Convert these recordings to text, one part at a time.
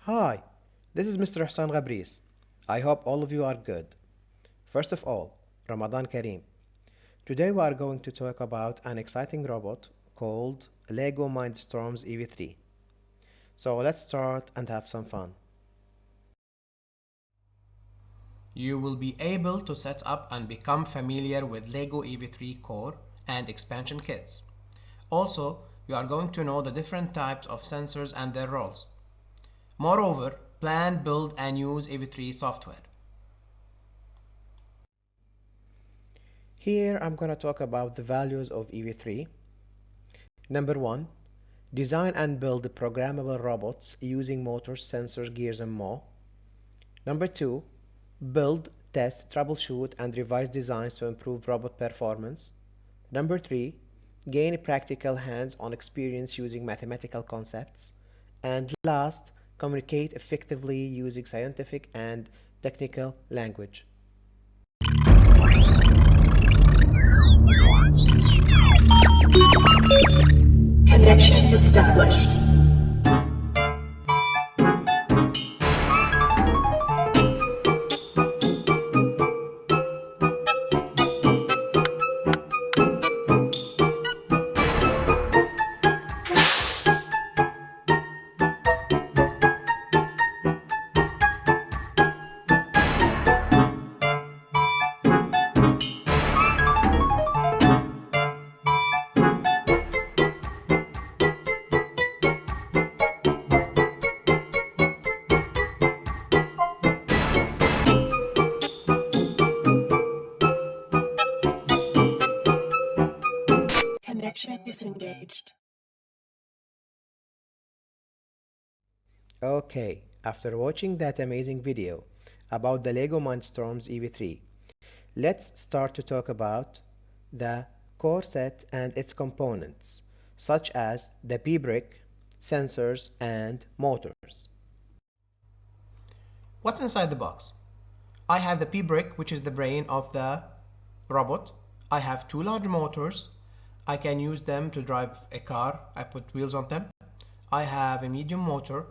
Hi, this is Mr. Hassan Ghabris. I hope all of you are good. First of all, Ramadan Kareem. Today we are going to talk about an exciting robot called Lego Mindstorms EV3. So let's start and have some fun. You will be able to set up and become familiar with Lego EV3 core and expansion kits. Also, you are going to know the different types of sensors and their roles. Moreover, plan, build, and use EV3 software. Here I'm going to talk about the values of EV3. Number 1, design and build programmable robots using motors, sensors, gears, and more. Number 2, build, test, troubleshoot, and revise designs to improve robot performance. Number 3, gain practical hands-on experience using mathematical concepts. And last, communicate effectively using scientific and technical language. Connection established. Connection disengaged. Okay, after watching that amazing video about the LEGO Mindstorms EV3, let's start to talk about the core set and its components, such as the P-brick, sensors, and motors. What's inside the box? I have the P-brick, which is the brain of the robot. I have two large motors. I can use them to drive a car. I put wheels on them. I have a medium motor.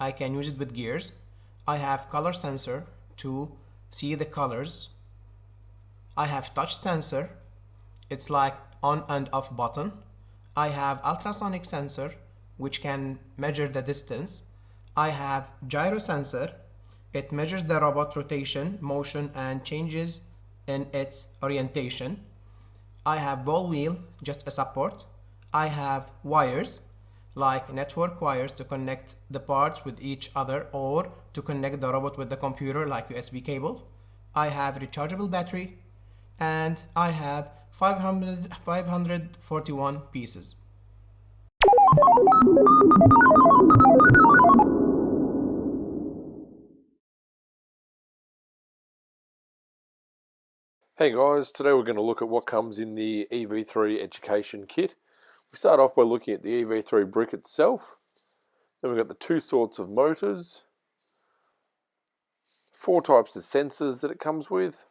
I can use it with gears. I have color sensor to see the colors. I have touch sensor. It's like on and off button. I have ultrasonic sensor, which can measure the distance. I have gyro sensor. It measures the robot rotation, motion, and changes in its orientation. I have ball wheel, just a support. I have wires, like network wires to connect the parts with each other or to connect the robot with the computer like USB cable. I have rechargeable battery, and I have 541 pieces. Hey guys, today we're going to look at what comes in the EV3 education kit. We start off by looking at the EV3 brick itself. Then we've got the two sorts of motors, four types of sensors that it comes with,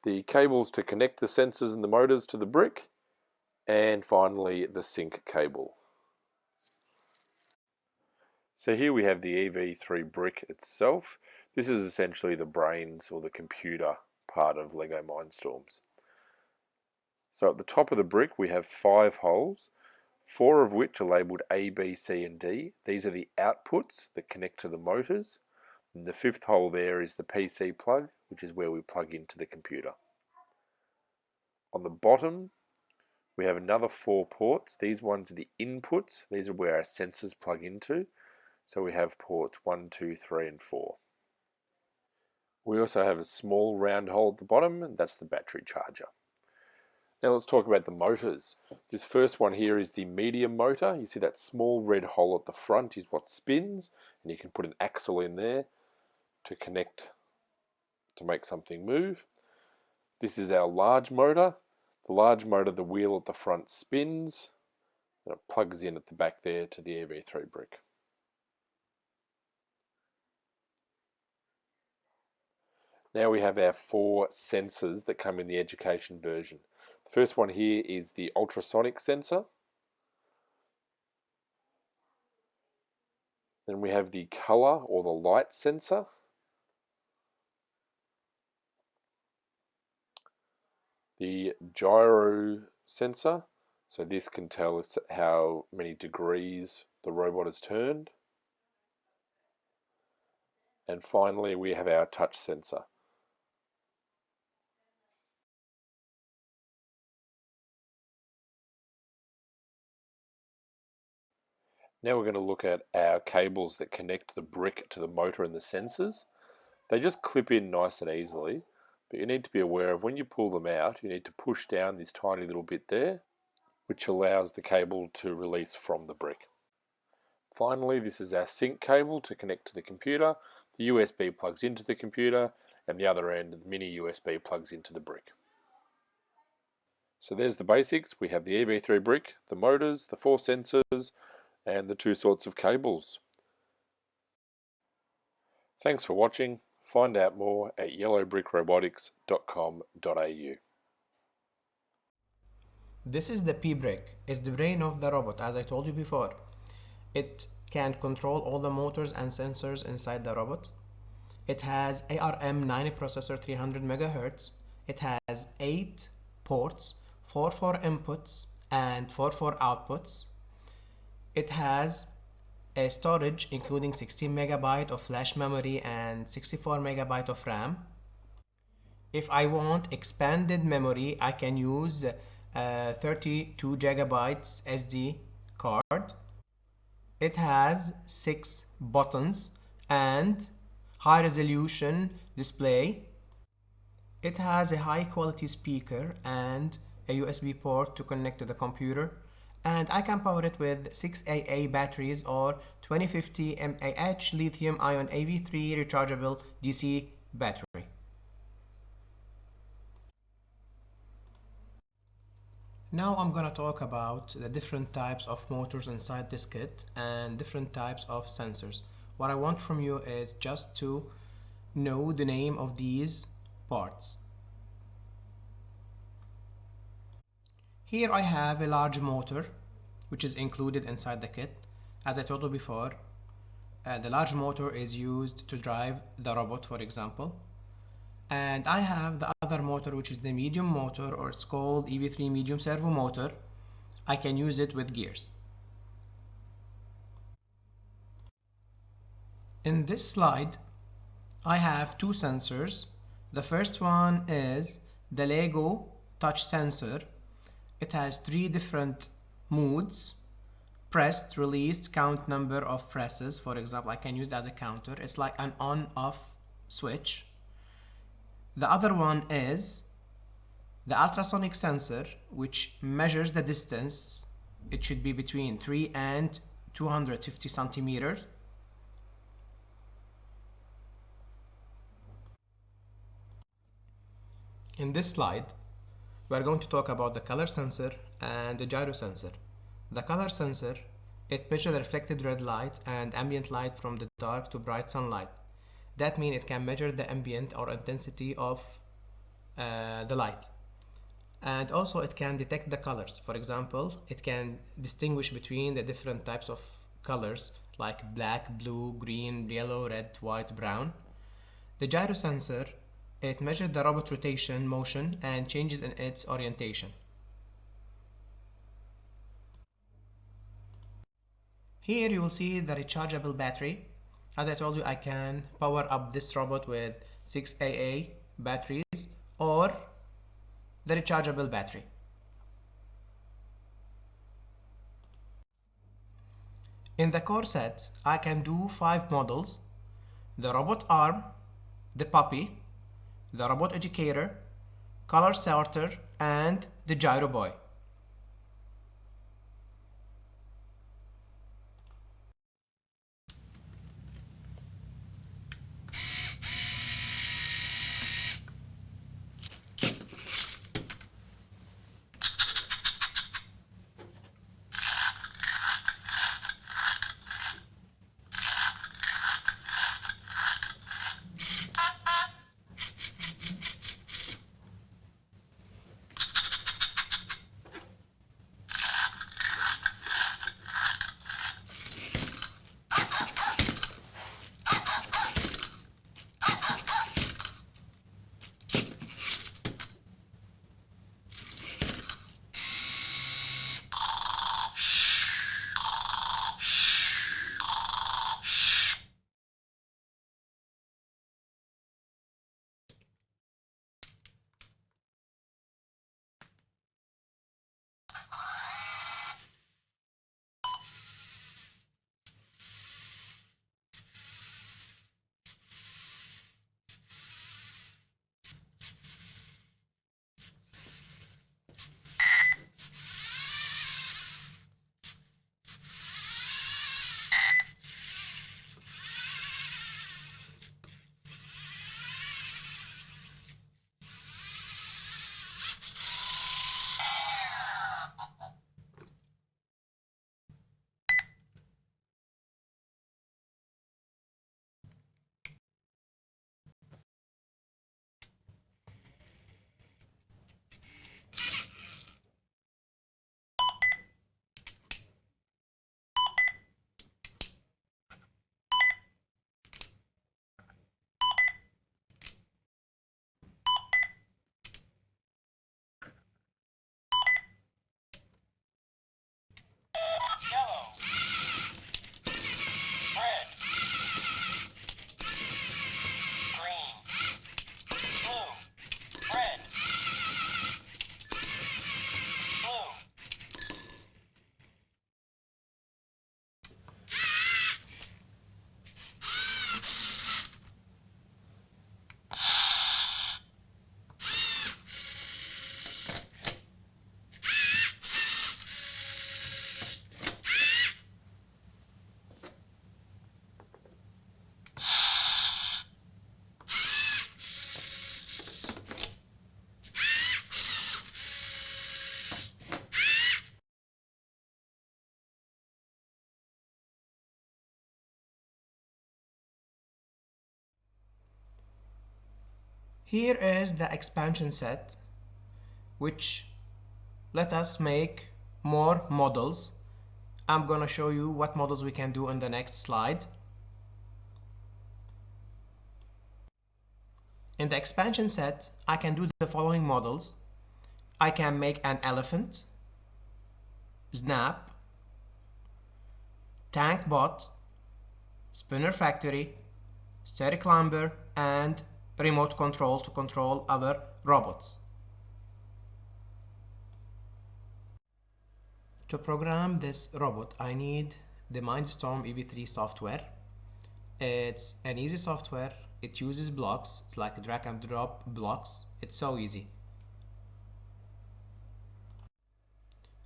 the cables to connect the sensors and the motors to the brick, and finally the sync cable. So here we have the EV3 brick itself. This is essentially the brains or the computer part of Lego Mindstorms. So at the top of the brick we have 5 holes, 4 of which are labelled A, B, C and D. These are the outputs that connect to the motors. And the 5th hole there is the PC plug, which is where we plug into the computer. On the bottom we have another 4 ports. These ones are the inputs. These are where our sensors plug into. So we have ports 1, 2, 3 and 4. We also have a small round hole at the bottom, and that's the battery charger. Now let's talk about the motors. This first one here is the medium motor. You see that small red hole at the front is what spins, and you can put an axle in there to connect to make something move. This is our large motor. The large motor, the wheel at the front spins, and it plugs in at the back there to the EV3 brick. Now we have our 4 sensors that come in the education version. The first one here is the ultrasonic sensor. Then we have the color or the light sensor. The gyro sensor, so this can tell how many degrees the robot is turned. And finally we have our touch sensor. Now we're going to look at our cables that connect the brick to the motor and the sensors. They just clip in nice and easily, but you need to be aware of when you pull them out, you need to push down this tiny little bit there, which allows the cable to release from the brick. Finally, this is our sync cable to connect to the computer. The USB plugs into the computer, and the other end, the mini USB plugs into the brick. So there's the basics. We have the EV3 brick, the motors, the 4 sensors, and the 2 sorts of cables. Thanks for watching. Find out more at yellowbrickrobotics.com.au. This is the P-brick. It's the brain of the robot, as I told you before. It can control all the motors and sensors inside the robot. It has ARM9 processor 300 MHz. It has 8 ports, 4 for inputs and 4 for outputs. It has a storage including 16 MB of flash memory and 64 MB of RAM. If I want expanded memory, I can use 32 GB SD card. It has 6 buttons and high resolution display. It has a high quality speaker and a USB port to connect to the computer, and I can power it with 6 AA batteries or 2050 mAh lithium ion EV3 rechargeable DC battery. Now I'm going to talk about the different types of motors inside this kit and different types of sensors. What I want from you is just to know the name of these parts. Here I have a large motor which is included inside the kit. As I told you before, the large motor is used to drive the robot, for example. And I have the other motor, which is the medium motor, or it's called EV3 medium servo motor. I can use it with gears. In this slide, I have 2 sensors. The first one is the Lego touch sensor. It has 3 different modes: pressed, released, count number of presses. For example, I can use it as a counter. It's like an on-off switch. The other one is the ultrasonic sensor, which measures the distance. It should be between 3 and 250 centimeters. In this slide, we're going to talk about the color sensor and the gyro sensor. The color sensor, it measures the reflected red light and ambient light from the dark to bright sunlight. That means it can measure the ambient or intensity of the light. And also it can detect the colors. For example, it can distinguish between the different types of colors like black, blue, green, yellow, red, white, brown. The gyro sensor, it measures the robot rotation, motion, and changes in its orientation. Here you will see the rechargeable battery. As I told you, I can power up this robot with 6 AA batteries or the rechargeable battery. In the core set, I can do 5 models: the robot arm, the puppy, the robot educator, color sorter, and the gyro boy. Here is the expansion set, which let us make more models. I'm going to show you what models we can do in the next slide. In the expansion set, I can do the following models. I can make an elephant, snap, tank bot, spinner factory, stair climber, and remote control to control other robots. To program this robot, I need the Mindstorm EV3 software. It's an easy software. It uses blocks. It's like drag and drop blocks. It's so easy.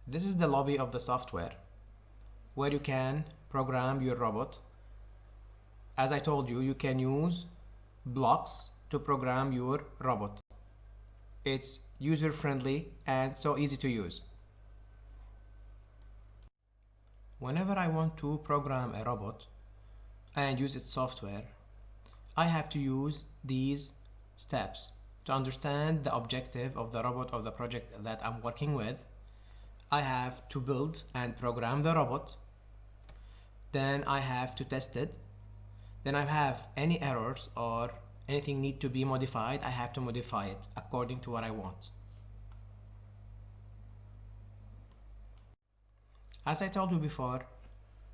This is the lobby of the software where you can program your robot. As I told you, you can use blocks to program your robot. It's user-friendly and so easy to use. Whenever I want to program a robot and use its software, I have to use these steps to understand the objective of the robot or the project that I'm working with. I have to build and program the robot. Then I have to test it. Then I have any errors or anything need to be modified, I have to modify it according to what I want. As I told you before,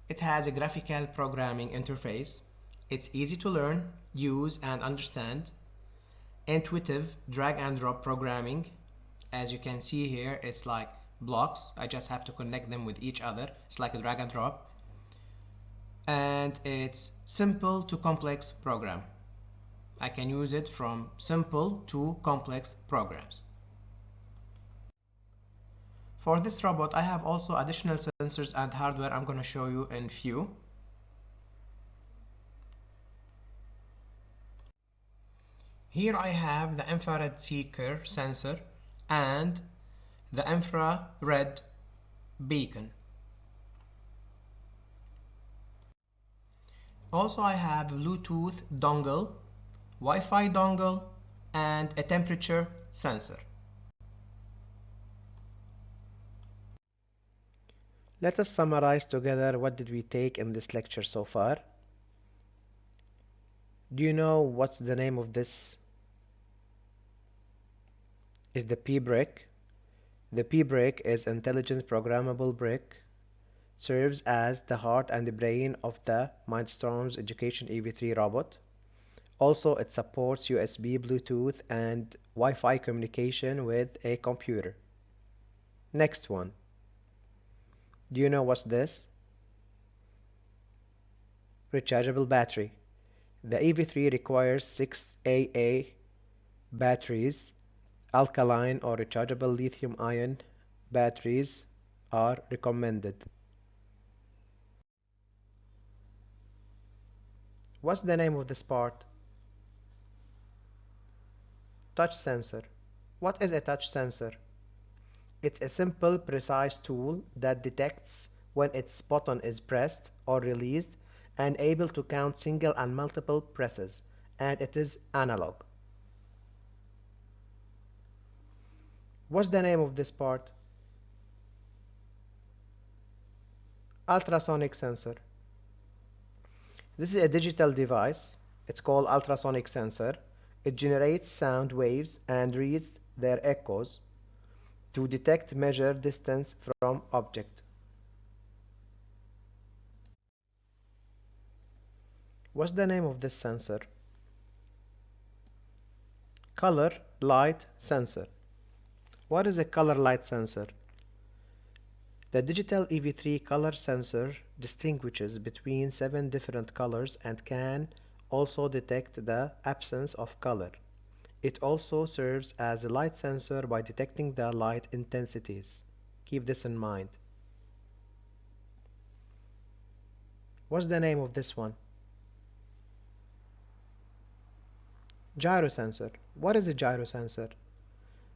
it has a graphical programming interface. It's easy to learn, use, and understand. Intuitive drag and drop programming. As you can see here, it's like blocks. I just have to connect them with each other. It's like a drag and drop. And it's simple to complex program. I can use it from simple to complex programs. For this robot, I have also additional sensors and hardware I'm going to show you in few. Here I have the infrared seeker sensor and the infrared beacon. Also, I have Bluetooth dongle, Wi-Fi dongle, and a temperature sensor. Let us summarize together what did we take in this lecture so far. Do you know what's the name of this? Is the P brick. The P brick is intelligent programmable brick, serves as the heart and the brain of the Mindstorms Education EV3 robot. Also, it supports USB, Bluetooth, and Wi-Fi communication with a computer. Next one. Do you know what's this? Rechargeable battery. The EV3 requires 6 AA batteries. Alkaline or rechargeable lithium-ion batteries are recommended. What's the name of this part? Touch sensor. What is a touch sensor? It's a simple, precise tool that detects when its button is pressed or released and able to count single and multiple presses, and it is analog. What's the name of this part? Ultrasonic sensor. This is a digital device. It's called ultrasonic sensor. It generates sound waves and reads their echoes to detect measure distance from object. What's the name of this sensor? Color light sensor. What is a color light sensor? The digital EV3 color sensor distinguishes between 7 different colors and can also detect the absence of color. It also serves as a light sensor by detecting the light intensities. Keep this in mind. What's the name of this one? Gyro sensor. What is a gyro sensor?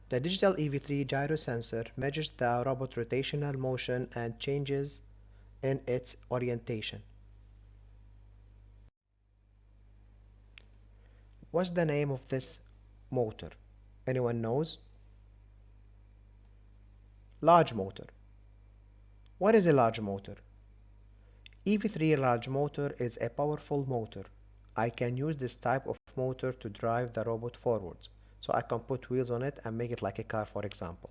The digital EV3 gyro sensor measures the robot rotational motion and changes in its orientation. What's the name of this motor? Anyone knows? Large motor. What is a large motor? EV3 large motor is a powerful motor. I can use this type of motor to drive the robot forwards. So I can put wheels on it and make it like a car, for example.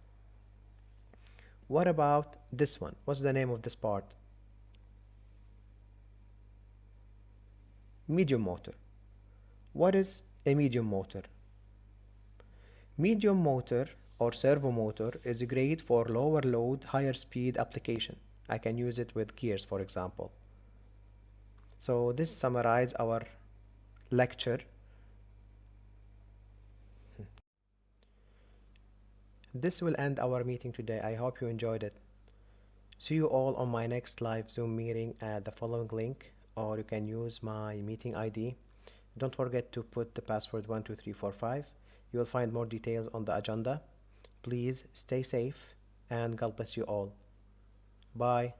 What about this one? What's the name of this part? Medium motor. What is a medium motor? Medium motor or servo motor is great for lower load, higher speed application. I can use it with gears, for example. So this summarizes our lecture. This will end our meeting today. I hope you enjoyed it. See you all on my next live Zoom meeting at the following link, or you can use my meeting ID. Don't forget to put the password 12345. You will find more details on the agenda. Please stay safe and God bless you all. Bye.